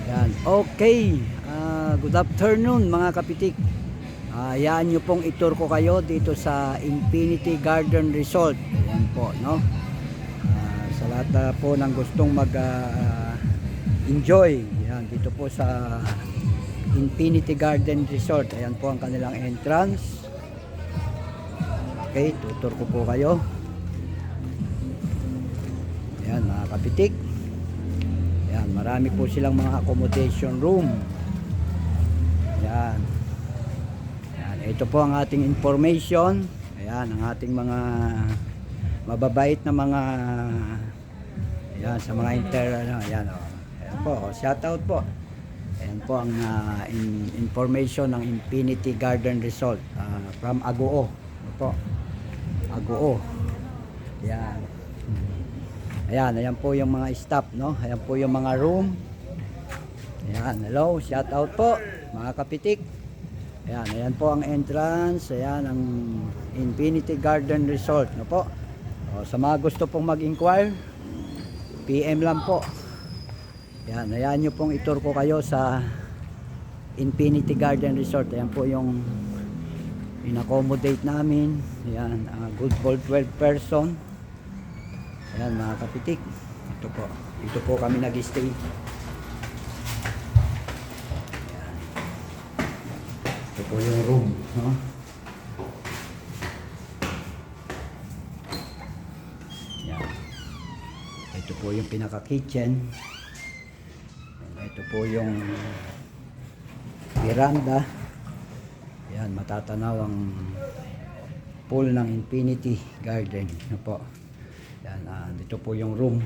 Yan. Okay. Good afternoon mga kapitik. Yan nyo pong itur ko kayo dito sa Infinity Garden Resort. Ayan po, no? Sa lahat po ng gustong mag-enjoy. Yan, dito po sa Infinity Garden Resort. Ayan po ang kanilang entrance. Okay, tutur ko po kayo. Ayan mga kapitik. Ayan, marami po silang mga accommodation room. Ayan. Ayan, ito po ang ating information. Ayan, ang ating mga mababait na mga ayan, sa mga ayan, ayan po, shout out po. Ayan po ang information ng Infinity Garden Resort from Agoo. Ayan po, Agoo. Ayan. Ayan po yung mga staff, no? Ayan po yung mga room. Ayan, hello, shout out po mga kapitik. Ayan po ang entrance. Ayan ang Infinity Garden Resort, no po. O, sa mga gusto pong mag-inquire, PM lang po. Ayan nyo pong itur ko kayo sa Infinity Garden Resort. Ayan po yung in-accommodate namin. Ayan, good for 12 person. Ayan mga kapitik, ito po kami nag-stay. Ito po yung room, no? Ayan. Ito po yung pinaka-kitchen. Ito po yung veranda. Ayan, matatanaw ang pool ng Infinity Garden, no po. Yan, dito po yung room.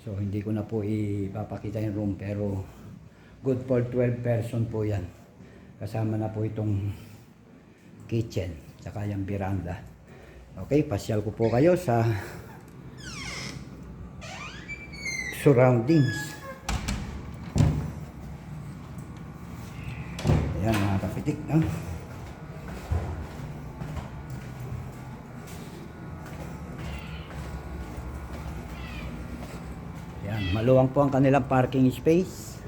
So hindi ko na po ipapakita yung room, pero good for 12 person po yan. Kasama na po itong kitchen tsaka yung veranda. Okay, pasyal ko po kayo sa surroundings. Ayan mga kapitik, no? Yan, maluwang po ang kanilang parking space.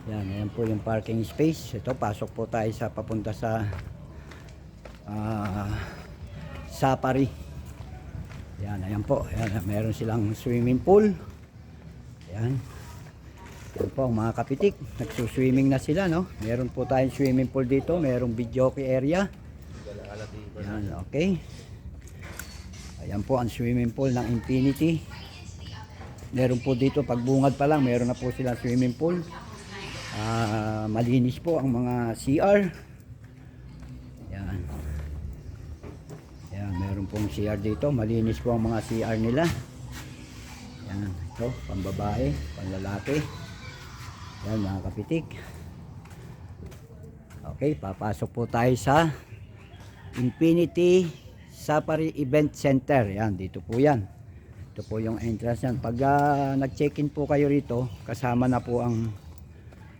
Ayan po yung parking space. Ito, pasok po tayo sa papunta sa safari. Ayan po. Ayan, meron silang swimming pool. Ayan po ang mga kapitik. Nagsuswimming na sila, no? Meron po tayong swimming pool dito. Merong videoke area. Ayan, okay. Ayan po ang swimming pool ng Infinity. Meron po dito, pagbungad pa lang, meron na po silang swimming pool. Malinis po ang mga CR. Yan. Yan, meron pong CR dito. Malinis po ang mga CR nila. Yan, ito, pambabae, panlalaki. Yan, mga kapitik. Okay, papasok po tayo sa Infinity Safari Event Center. Yan, dito po yan. Ito po yung entrance yan. Pag nag-check-in po kayo rito, kasama na po ang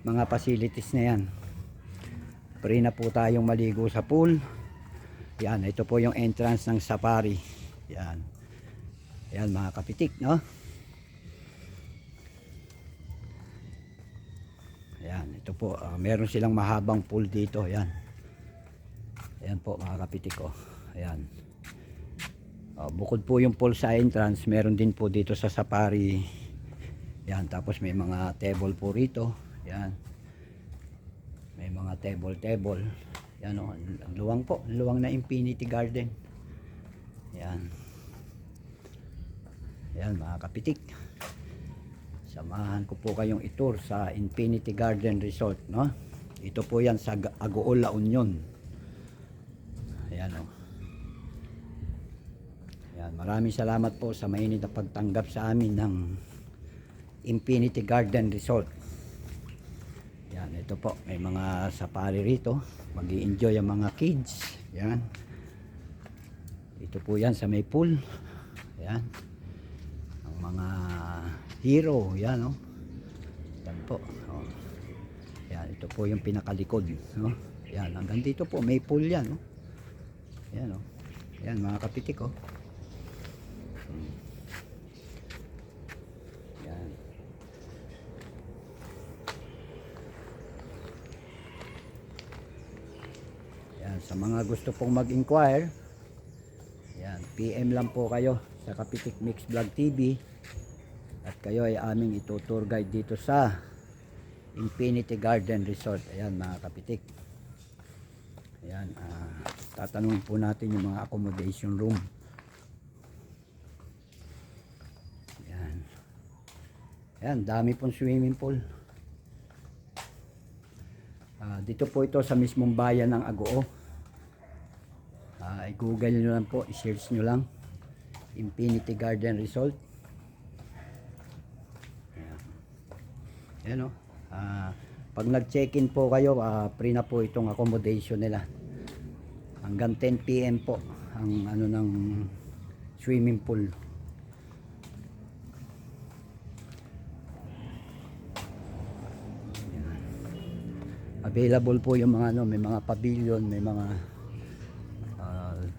mga facilities na yan. Free na po tayong maligo sa pool. Yan, ito po yung entrance ng safari. Yan. Yan mga kapitik, no? Yan, ito po. Meron silang mahabang pool dito. Yan. Yan po mga kapitik ko. Ayan. Bukod po yung pool sa entrance, meron din po dito sa safari. Yan, tapos may mga table po rito. Yan. May mga table. Yan o, ang luwang po, luwang na Infinity Garden. Yan. Yan mga kapitik. Samahan ko po kayong itur sa Infinity Garden Resort, no? Ito po yan sa Agoo, La Union. Ayan o. Maraming salamat po sa mainit na pagtanggap sa amin ng Infinity Garden Resort. Yan, ito po, may mga safari rito. Mag-i-enjoy ang mga kids. Yan. Ito po yan sa may pool. Yan. Ang mga hero, yan oh. Yan po. Oh. Yan, ito po yung pinakalikod, no? Yan, hanggang dito po may pool yan, oh. Yan oh. Yan mga kapitik, oh. Yan. Sa mga gusto pong mag-inquire, ayan, PM lang po kayo sa Kapitik Mix Vlog TV at kayo ay aming itutour guide dito sa Infinity Garden Resort. Ayan mga kapitik. Ayan, tatanungin po natin yung mga accommodation room. Ayan. Ayan, dami pong swimming pool. Dito po ito sa mismong bayan ng Agoo. I-google nyo lang po, i-search nyo lang Infinity Garden Resort. Ayan. Ayan o. Pag nag-check-in po kayo, free na po itong accommodation nila. Hanggang 10 PM po ang ano ng swimming pool. Ayan. Available po yung mga ano, may mga pavilion, may mga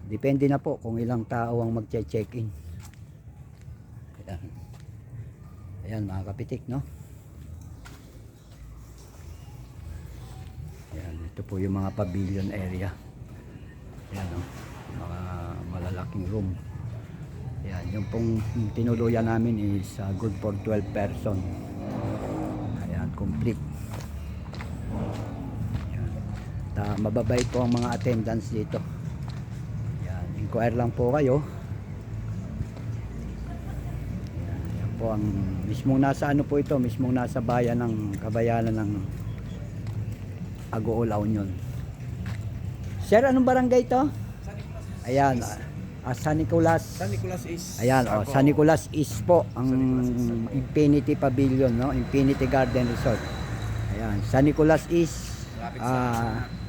depende na po kung ilang tao ang mag-check-in. Ayan. Ayan mga kapitik, no? Ayan, ito po yung mga pavilion area. Ayan, no? Mga malalaking room. Ayan, yung pong tinuluyan namin is good for 12 person. Ayan, complete. Ayan. Mababait po ang mga attendance dito. Ayan, inquire lang po kayo. Ayan, ayan po ang mismong nasa ano po ito, mismong nasa bayan ng Kabayanan ng Agoo, La Union. Sir, anong barangay ito? Ayan, San Nicolas. San Nicolas is. Ayan, San Nicolas is po ang Infinity Pavilion, no? Infinity Garden Resort. Ayan, San Nicolas is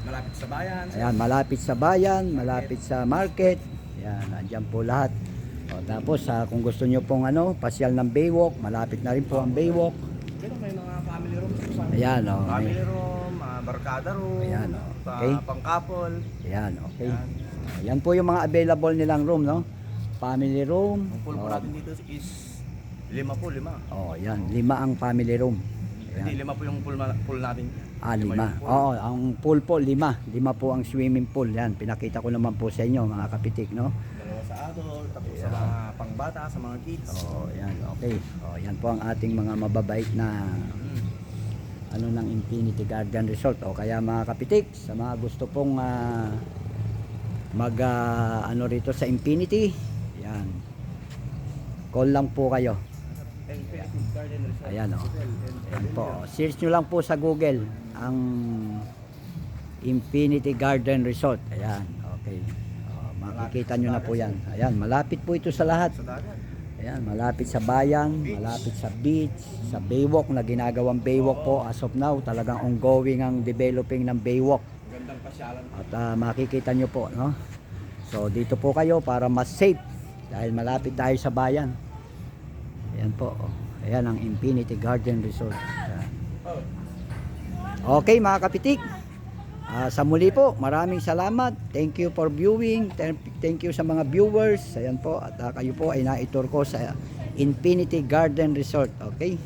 Malapit sa bayan. ayan, malapit sa bayan, malapit sa market. Ayan, andyan po lahat. Tapos kung gusto nyo pong pasyal ng Baywalk, malapit na rin po ang Baywalk. Pero may mga family rooms. Ayan, Family room, barkada room. Ayan, okay. Pang-couple. Ayan, okay. Yan po yung mga available nilang room, no? Family room. Ang pool po natin dito is 5 po, 5. Oh, yan, 5 ang family room. Hindi, 5 po yung pool natin. 5. yung pool. Oo, ang pool po 5. 5 po ang swimming pool. Yan, pinakita ko naman po sa inyo mga kapitik, no? 2 sa adult, tapos sa mga pangbata, sa mga kids. Oh, yan, okay. Oh, yan po ang ating mga mababait na ng Infinity Garden Resort. O kaya mga kapitik, sa mga gusto pong rito sa Infinity, yan, call lang po kayo. Infinity Garden Resort. Ayan, ayan po, search nyo lang po sa Google ang Infinity Garden Resort. Ayan, okay. Makikita nyo na po yan. Ayan, malapit po ito sa lahat. Sa dagat. Ayan, malapit sa bayan, malapit sa beach, sa Baywalk na ginagawang Baywalk po as of now. Talagang ongoing ang developing ng Baywalk. Gandang pasyalan. At makikita nyo po, no? So dito po kayo para mas safe dahil malapit tayo sa bayan. Ayan po. Ayan ang Infinity Garden Resort. Ayan. Okay mga kapitik. Sa muli po, maraming salamat. Thank you for viewing. Thank you sa mga viewers. Ayan po. At kayo po ay naitur ko sa Infinity Garden Resort. Okay?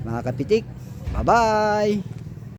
Mga kapitik. Bye-bye!